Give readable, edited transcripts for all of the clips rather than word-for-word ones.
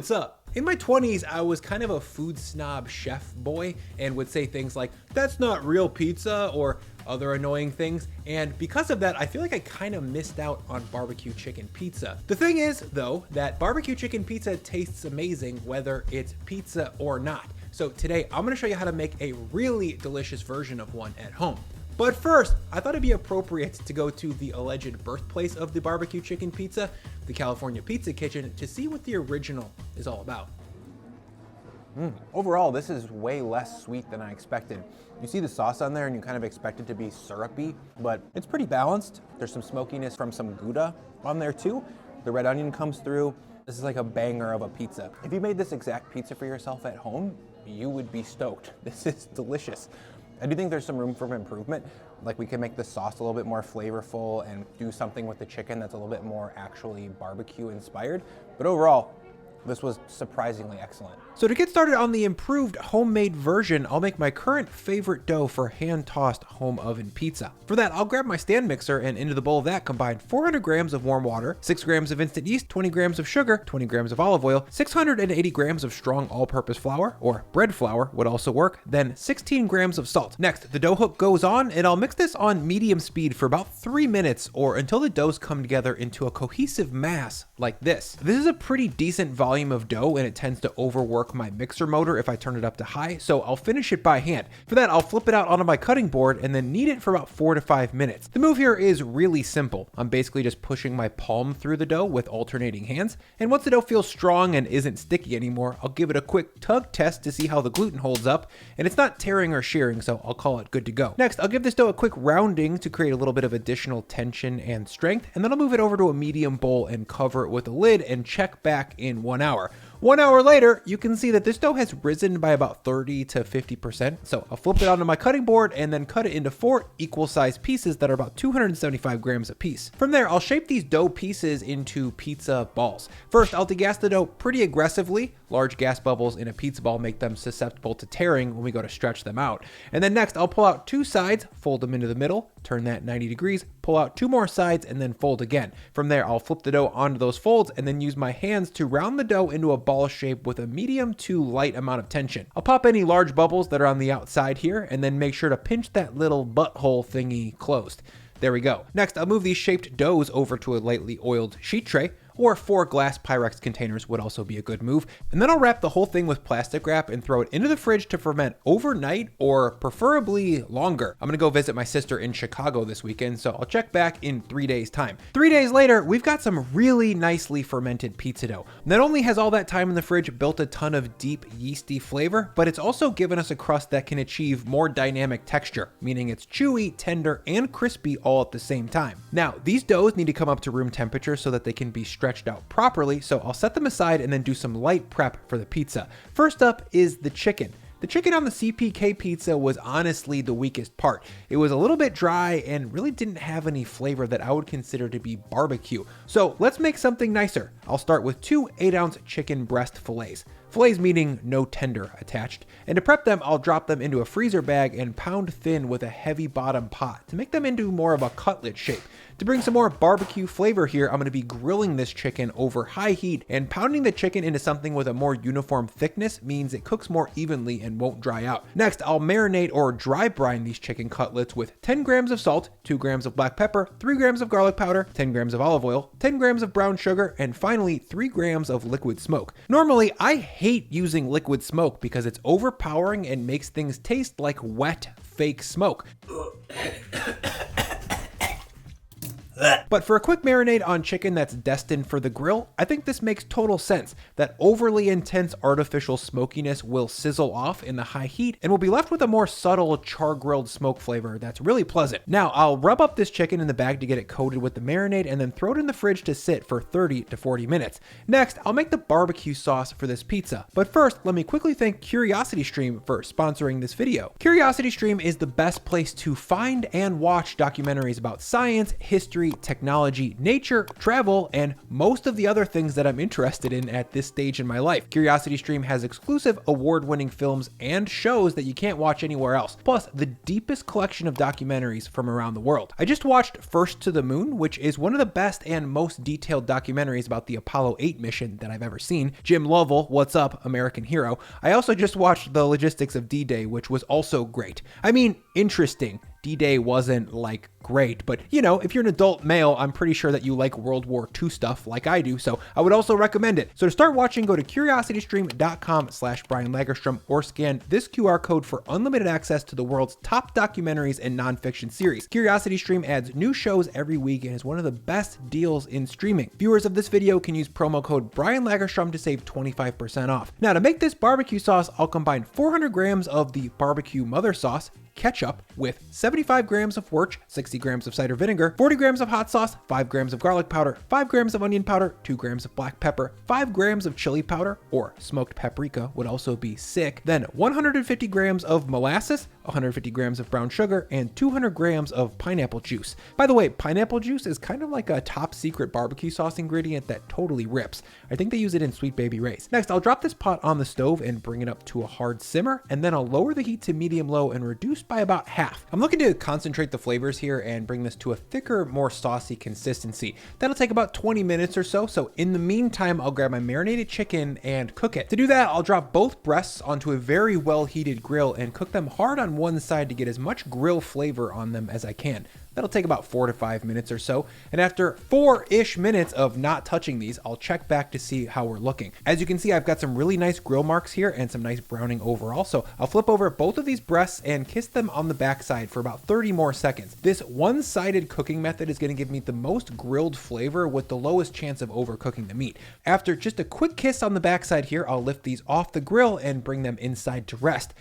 what's up? In my 20s, I was kind of a food snob chef boy and would say things like, that's not real pizza, or other annoying things, and because of that, I feel like I kind of missed out on barbecue chicken pizza. The thing is, though, that barbecue chicken pizza tastes amazing whether it's pizza or not. So today, I'm gonna show you how to make a really delicious version of one at home. But first, I thought it'd be appropriate to go to the alleged birthplace of the barbecue chicken pizza, the California Pizza Kitchen, to see what the original is all about. Overall, this is way less sweet than I expected. You see the sauce on there and you kind of expect it to be syrupy, but it's pretty balanced. There's some smokiness from some gouda on there too. The red onion comes through. This is like a banger of a pizza. If you made this exact pizza for yourself at home, you would be stoked. This is delicious. I do think there's some room for improvement. Like we can make the sauce a little bit more flavorful and do something with the chicken that's a little bit more actually barbecue inspired. But overall, this was surprisingly excellent. So to get started on the improved homemade version, I'll make my current favorite dough for hand-tossed home oven pizza. For that, I'll grab my stand mixer and into the bowl of that combine 400 grams of warm water, 6 grams of instant yeast, 20 grams of sugar, 20 grams of olive oil, 680 grams of strong all-purpose flour, or bread flour would also work, then 16 grams of salt. Next, the dough hook goes on, and I'll mix this on medium speed for about 3 minutes or until the doughs come together into a cohesive mass like this. This is a pretty decent volume of dough and it tends to overwork my mixer motor if I turn it up to high, so I'll finish it by hand. For that, I'll flip it out onto my cutting board and then knead it for about 4 to 5 minutes. The move here is really simple. I'm basically just pushing my palm through the dough with alternating hands, and once the dough feels strong and isn't sticky anymore, I'll give it a quick tug test to see how the gluten holds up, and it's not tearing or shearing, so I'll call it good to go. Next, I'll give this dough a quick rounding to create a little bit of additional tension and strength, and then I'll move it over to a medium bowl and cover it with a lid and check back in 1 hour. 1 hour later, you can see that this dough has risen by about 30 to 50%. So I'll flip it onto my cutting board and then cut it into 4 equal sized pieces that are about 275 grams apiece. From there, I'll shape these dough pieces into pizza balls. First, I'll degas the dough pretty aggressively. Large gas bubbles in a pizza ball make them susceptible to tearing when we go to stretch them out. And then next, I'll pull out 2 sides, fold them into the middle, turn that 90 degrees, pull out 2 more sides, and then fold again. From there, I'll flip the dough onto those folds and then use my hands to round the dough into a ball shape with a medium to light amount of tension. I'll pop any large bubbles that are on the outside here and then make sure to pinch that little butthole thingy closed. There we go. Next, I'll move these shaped doughs over to a lightly oiled sheet tray, or 4 glass Pyrex containers would also be a good move. And then I'll wrap the whole thing with plastic wrap and throw it into the fridge to ferment overnight or preferably longer. I'm gonna go visit my sister in Chicago this weekend, so I'll check back in 3 days time. 3 days later, we've got some really nicely fermented pizza dough. Not only has all that time in the fridge built a ton of deep yeasty flavor, but it's also given us a crust that can achieve more dynamic texture, meaning it's chewy, tender, and crispy all at the same time. Now, these doughs need to come up to room temperature so that they can be stretched out properly, so I'll set them aside and then do some light prep for the pizza. First up is the chicken. The chicken on the CPK pizza was honestly the weakest part. It was a little bit dry and really didn't have any flavor that I would consider to be barbecue. So let's make something nicer. I'll start with 2 8-ounce chicken breast fillets. Fillets meaning no tender attached. And to prep them, I'll drop them into a freezer bag and pound thin with a heavy bottom pot to make them into more of a cutlet shape. To bring some more barbecue flavor here, I'm going to be grilling this chicken over high heat, and pounding the chicken into something with a more uniform thickness means it cooks more evenly and won't dry out. Next, I'll marinate or dry brine these chicken cutlets with 10 grams of salt, 2 grams of black pepper, 3 grams of garlic powder, 10 grams of olive oil, 10 grams of brown sugar, and finally 3 grams of liquid smoke. Normally, I hate using liquid smoke because it's overpowering and makes things taste like wet, fake smoke. But for a quick marinade on chicken that's destined for the grill, I think this makes total sense. That overly intense artificial smokiness will sizzle off in the high heat and we'll be left with a more subtle char-grilled smoke flavor that's really pleasant. Now, I'll rub up this chicken in the bag to get it coated with the marinade and then throw it in the fridge to sit for 30 to 40 minutes. Next, I'll make the barbecue sauce for this pizza. But first, let me quickly thank CuriosityStream for sponsoring this video. CuriosityStream is the best place to find and watch documentaries about science, history, history, technology, nature, travel, and most of the other things that I'm interested in at this stage in my life. CuriosityStream has exclusive award-winning films and shows that you can't watch anywhere else, plus the deepest collection of documentaries from around the world. I just watched First to the Moon, which is one of the best and most detailed documentaries about the Apollo 8 mission that I've ever seen. Jim Lovell, what's up, American hero. I also just watched The Logistics of D-Day, which was also great. I mean, interesting. D-Day wasn't like great, but you know, if you're an adult male, I'm pretty sure that you like World War II stuff like I do, so I would also recommend it. So to start watching, go to curiositystream.com/Brian Lagerstrom or scan this QR code for unlimited access to the world's top documentaries and nonfiction series. CuriosityStream adds new shows every week and is one of the best deals in streaming. Viewers of this video can use promo code Brian Lagerstrom to save 25% off. Now to make this barbecue sauce, I'll combine 400 grams of the barbecue mother sauce, ketchup, with 75 grams of worch, 60 grams of cider vinegar, 40 grams of hot sauce, 5 grams of garlic powder, 5 grams of onion powder, 2 grams of black pepper, 5 grams of chili powder, or smoked paprika would also be sick, then 150 grams of molasses, 150 grams of brown sugar, and 200 grams of pineapple juice. By the way, pineapple juice is kind of like a top secret barbecue sauce ingredient that totally rips. I think they use it in Sweet Baby Ray's. Next, I'll drop this pot on the stove and bring it up to a hard simmer, and then I'll lower the heat to medium-low and reduce by about half. I'm looking to concentrate the flavors here and bring this to a thicker, more saucy consistency. That'll take about 20 minutes or so, so in the meantime, I'll grab my marinated chicken and cook it. To do that, I'll drop both breasts onto a very well-heated grill and cook them hard on one side to get as much grill flavor on them as I can. That'll take about 4 to 5 minutes or so. And after 4-ish minutes of not touching these, I'll check back to see how we're looking. As you can see, I've got some really nice grill marks here and some nice browning overall. So I'll flip over both of these breasts and kiss them on the backside for about 30 more seconds. This one-sided cooking method is going to give me the most grilled flavor with the lowest chance of overcooking the meat. After just a quick kiss on the backside here, I'll lift these off the grill and bring them inside to rest.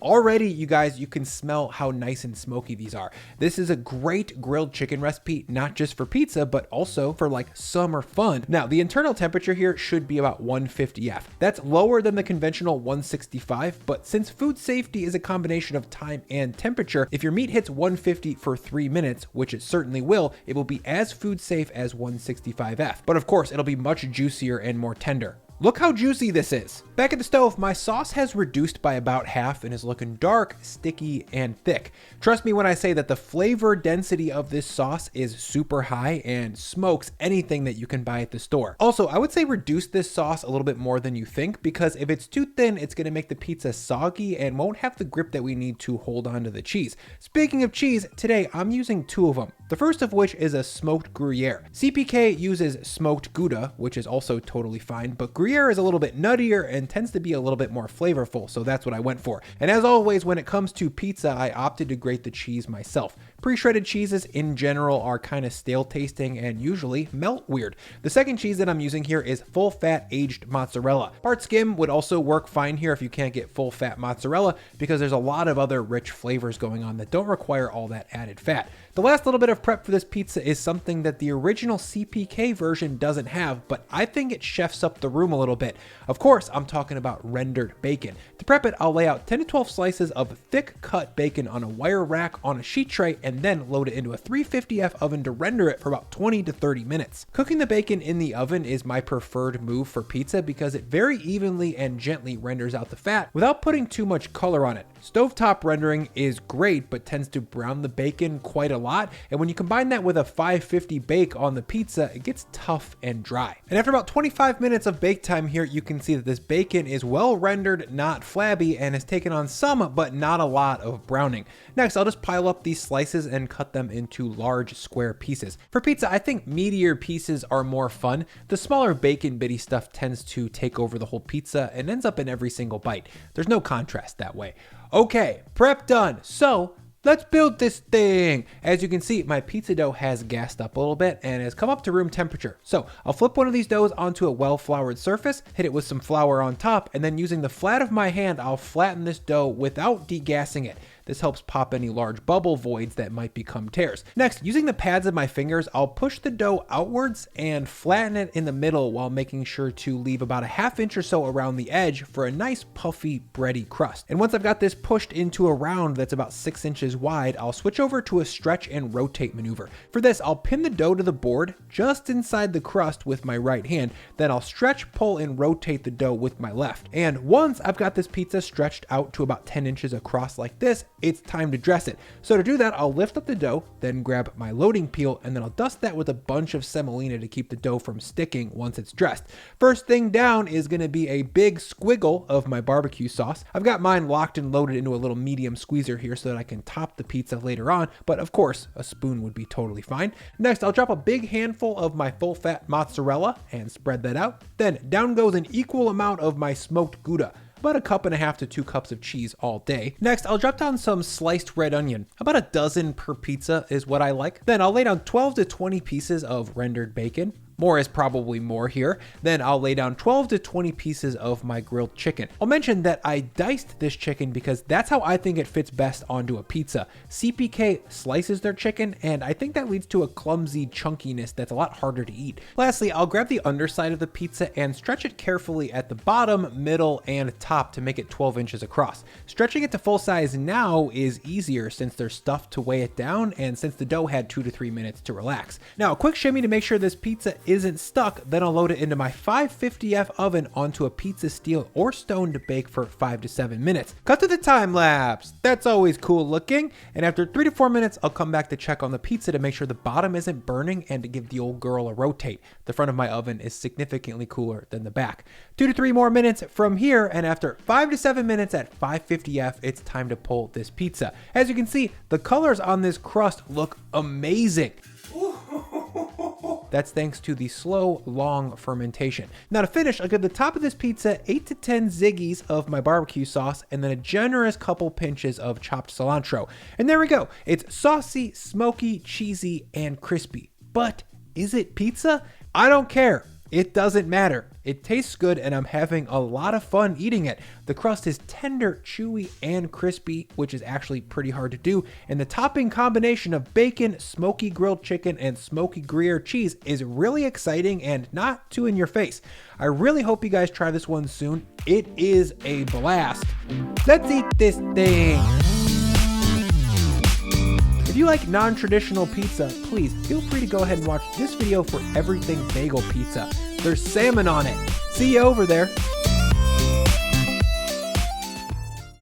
Already, you guys, you can smell how nice and smoky these are. This is a great grilled chicken recipe, not just for pizza, but also for like summer fun. Now, the internal temperature here should be about 150 F. That's lower than the conventional 165, but since food safety is a combination of time and temperature, if your meat hits 150 for 3 minutes, which it certainly will, it will be as food safe as 165 F. But of course, it'll be much juicier and more tender. Look how juicy this is. Back at the stove, my sauce has reduced by about half and is looking dark, sticky, and thick. Trust me when I say that the flavor density of this sauce is super high and smokes anything that you can buy at the store. Also, I would say reduce this sauce a little bit more than you think, because if it's too thin, it's gonna make the pizza soggy and won't have the grip that we need to hold on to the cheese. Speaking of cheese, today I'm using 2 of them. The first of which is a smoked gruyere. CPK uses smoked gouda, which is also totally fine, but gruyere is a little bit nuttier and tends to be a little bit more flavorful, so that's what I went for. And as always, when it comes to pizza, I opted to grate the cheese myself. Pre-shredded cheeses in general are kind of stale tasting and usually melt weird. The second cheese that I'm using here is full fat aged mozzarella. Part skim would also work fine here if you can't get full fat mozzarella, because there's a lot of other rich flavors going on that don't require all that added fat. The last little bit of prep for this pizza is something that the original CPK version doesn't have, but I think it chefs up the room a little bit. Of course, I'm talking about rendered bacon. To prep it, I'll lay out 10 to 12 slices of thick cut bacon on a wire rack on a sheet tray and then load it into a 350F oven to render it for about 20 to 30 minutes. Cooking the bacon in the oven is my preferred move for pizza because it very evenly and gently renders out the fat without putting too much color on it. Stovetop rendering is great, but tends to brown the bacon quite a lot, and when you combine that with a 550 bake on the pizza, it gets tough and dry. And after about 25 minutes of bake time here, you can see that this bacon is well rendered, not flabby, and has taken on some, but not a lot of browning. Next, I'll just pile up these slices and cut them into large square pieces. For pizza, I think meatier pieces are more fun. The smaller bacon bitty stuff tends to take over the whole pizza and ends up in every single bite. There's no contrast that way. Okay, prep done. So let's build this thing. As you can see, my pizza dough has gassed up a little bit and has come up to room temperature. So I'll flip one of these doughs onto a well-floured surface, hit it with some flour on top, and then using the flat of my hand, I'll flatten this dough without degassing it. This helps pop any large bubble voids that might become tears. Next, using the pads of my fingers, I'll push the dough outwards and flatten it in the middle while making sure to leave about a ½ inch or so around the edge for a nice puffy bready crust. And once I've got this pushed into a round that's about 6 inches wide, I'll switch over to a stretch and rotate maneuver. For this, I'll pin the dough to the board just inside the crust with my right hand, then I'll stretch, pull, and rotate the dough with my left. And once I've got this pizza stretched out to about 10 inches across like this, it's time to dress it. So to do that, I'll lift up the dough, then grab my loading peel, and then I'll dust that with a bunch of semolina to keep the dough from sticking once it's dressed. First thing down is going to be a big squiggle of my barbecue sauce. I've got mine locked and loaded into a little medium squeezer here so that I can top the pizza later on, but of course, a spoon would be totally fine. Next, I'll drop a big handful of my full-fat mozzarella and spread that out. Then down goes an equal amount of my smoked gouda, about 1.5 cups to 2 cups of cheese all day. Next, I'll drop down some sliced red onion. About a dozen per pizza is what I like. Then I'll lay down 12 to 20 pieces of rendered bacon. More is probably more here. Then I'll lay down 12 to 20 pieces of my grilled chicken. I'll mention that I diced this chicken because that's how I think it fits best onto a pizza. CPK slices their chicken, and I think that leads to a clumsy chunkiness that's a lot harder to eat. Lastly, I'll grab the underside of the pizza and stretch it carefully at the bottom, middle, and top to make it 12 inches across. Stretching it to full size now is easier since there's stuff to weigh it down and since the dough had 2 to 3 minutes to relax. Now, a quick shimmy to make sure this pizza isn't stuck, then I'll load it into my 550F oven onto a pizza steel or stone to bake for 5 to 7 minutes. Cut to the time lapse. That's always cool looking. And after 3 to 4 minutes, I'll come back to check on the pizza to make sure the bottom isn't burning and to give the old girl a rotate. The front of my oven is significantly cooler than the back. 2 to 3 more minutes from here, and after 5 to 7 minutes at 550F, it's time to pull this pizza. As you can see, the colors on this crust look amazing. That's thanks to the slow, long fermentation. Now to finish, I'll give the top of this pizza 8 to 10 ziggies of my barbecue sauce and then a generous couple pinches of chopped cilantro. And there we go. It's saucy, smoky, cheesy, and crispy. But is it pizza? I don't care. It doesn't matter. It tastes good and I'm having a lot of fun eating it. The crust is tender, chewy, and crispy, which is actually pretty hard to do. And the topping combination of bacon, smoky grilled chicken, and smoky Gruyere cheese is really exciting and not too in your face. I really hope you guys try this one soon. It is a blast. Let's eat this thing. If you like non-traditional pizza, please feel free to go ahead and watch this video for everything bagel pizza. There's salmon on it. See you over there.